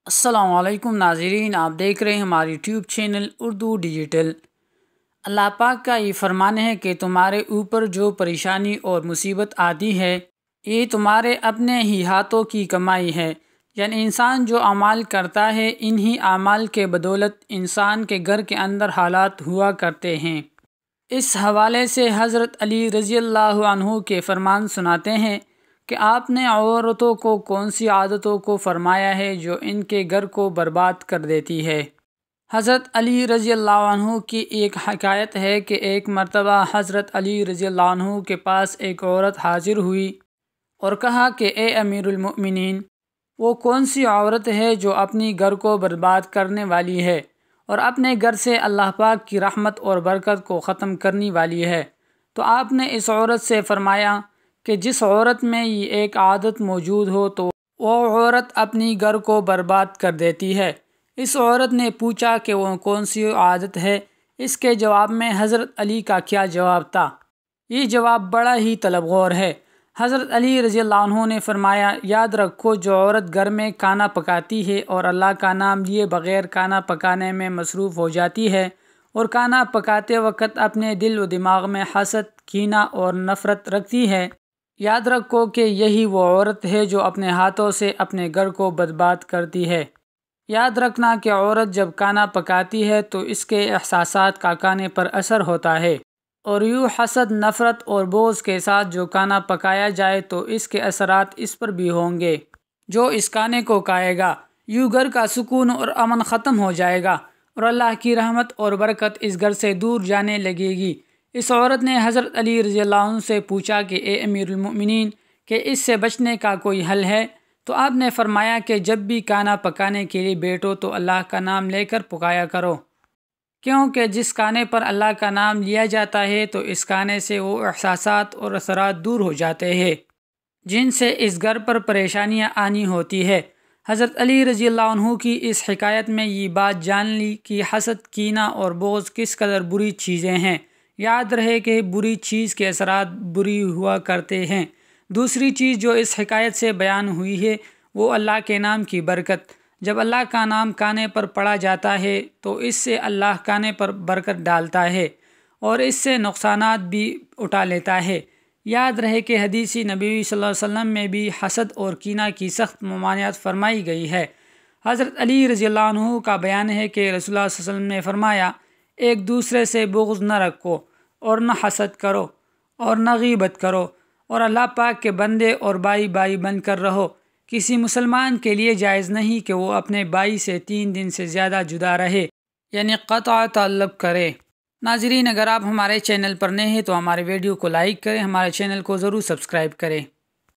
السلام علیکم ناظرین، آپ دیکھ رہے ہیں ہماری یوٹیوب چینل اردو ڈیجیٹل۔ اللہ پاک کا یہ فرمان ہے کہ تمہارے اوپر جو پریشانی اور مصیبت آتی ہے یہ تمہارے اپنے ہی ہاتھوں کی کمائی ہے، یعنی انسان جو اعمال کرتا ہے انہی اعمال کے بدولت انسان کے گھر کے اندر حالات ہوا کرتے ہیں۔ اس حوالے سے حضرت علی رضی اللہ عنہ کے فرمان سناتے ہیں کہ آپ نے عورتوں کو کون سی عادتوں کو فرمایا ہے جو ان کے گھر کو برباد کر دیتی ہے۔ حضرت علی رضی اللہ عنہ کی ایک حکایت ہے کہ ایک مرتبہ حضرت علی رضی اللہ عنہ کے پاس ایک عورت حاضر ہوئی اور کہا کہ اے امیر المؤمنین، وہ کون سی عورت ہے جو اپنی گھر کو برباد کرنے والی ہے اور اپنے گھر سے اللہ پاک کی رحمت اور برکت کو ختم کرنے والی ہے؟ تو آپ نے اس عورت سے فرمایا کہ جس عورت میں یہ ایک عادت موجود ہو تو وہ عورت اپنی گھر کو برباد کر دیتی ہے۔ اس عورت نے پوچھا کہ وہ کون سی عادت ہے؟ اس کے جواب میں حضرت علی کا کیا جواب تھا؟ یہ جواب بڑا ہی طلب غور ہے۔ حضرت علی رضی اللہ عنہ نے فرمایا، یاد رکھو جو عورت گھر میں کھانا پکاتی ہے اور اللہ کا نام لیے بغیر کھانا پکانے میں مصروف ہو جاتی ہے اور کھانا پکاتے وقت اپنے دل و دماغ میں حسد، کینہ اور نفرت رکھتی ہے، یاد رکھو کہ یہی وہ عورت ہے جو اپنے ہاتھوں سے اپنے گھر کو برباد کرتی ہے۔ یاد رکھنا کہ عورت جب کھانا پکاتی ہے تو اس کے احساسات کا کھانے پر اثر ہوتا ہے، اور یوں حسد، نفرت اور بغض کے ساتھ جو کھانا پکایا جائے تو اس کے اثرات اس پر بھی ہوں گے جو اس کھانے کو کھائے گا۔ یوں گھر کا سکون اور امن ختم ہو جائے گا اور اللہ کی رحمت اور برکت اس گھر سے دور جانے لگے گی۔ اس عورت نے حضرت علی رضی اللہ عنہ سے پوچھا کہ اے امیر المؤمنین، کہ اس سے بچنے کا کوئی حل ہے؟ تو آپ نے فرمایا کہ جب بھی کھانا پکانے کے لیے بیٹھو تو اللہ کا نام لے کر پکایا کرو، کیونکہ جس کھانے پر اللہ کا نام لیا جاتا ہے تو اس کھانے سے وہ احساسات اور اثرات دور ہو جاتے ہیں جن سے اس گھر پر پریشانیاں آنی ہوتی ہے۔ حضرت علی رضی اللہ عنہ کی اس حکایت میں یہ بات جان لی کہ حسد، کینہ اور بغض کس قدر بری چیزیں ہیں۔ یاد رہے کہ بری چیز کے اثرات بری ہوا کرتے ہیں۔ دوسری چیز جو اس حکایت سے بیان ہوئی ہے وہ اللہ کے نام کی برکت۔ جب اللہ کا نام کھانے پر پڑا جاتا ہے تو اس سے اللہ کھانے پر برکت ڈالتا ہے اور اس سے نقصانات بھی اٹھا لیتا ہے۔ یاد رہے کہ حدیث نبوی صلی اللہ علیہ وسلم میں بھی حسد اور کینہ کی سخت ممانعت فرمائی گئی ہے۔ حضرت علی رضی اللہ عنہ کا بیان ہے کہ رسول اللہ صلی اللہ علیہ وسلم نے فرمایا، ایک دوسرے سے بغض نہ رکھو اور نہ حسد کرو اور نہ غیبت کرو، اور اللہ پاک کے بندے اور بھائی بھائی بن کر رہو۔ کسی مسلمان کے لیے جائز نہیں کہ وہ اپنے بھائی سے 3 دن سے زیادہ جدا رہے، یعنی قطع تعلق کرے۔ ناظرین، اگر آپ ہمارے چینل پر نئے ہیں تو ہمارے ویڈیو کو لائک کریں، ہمارے چینل کو ضرور سبسکرائب کریں۔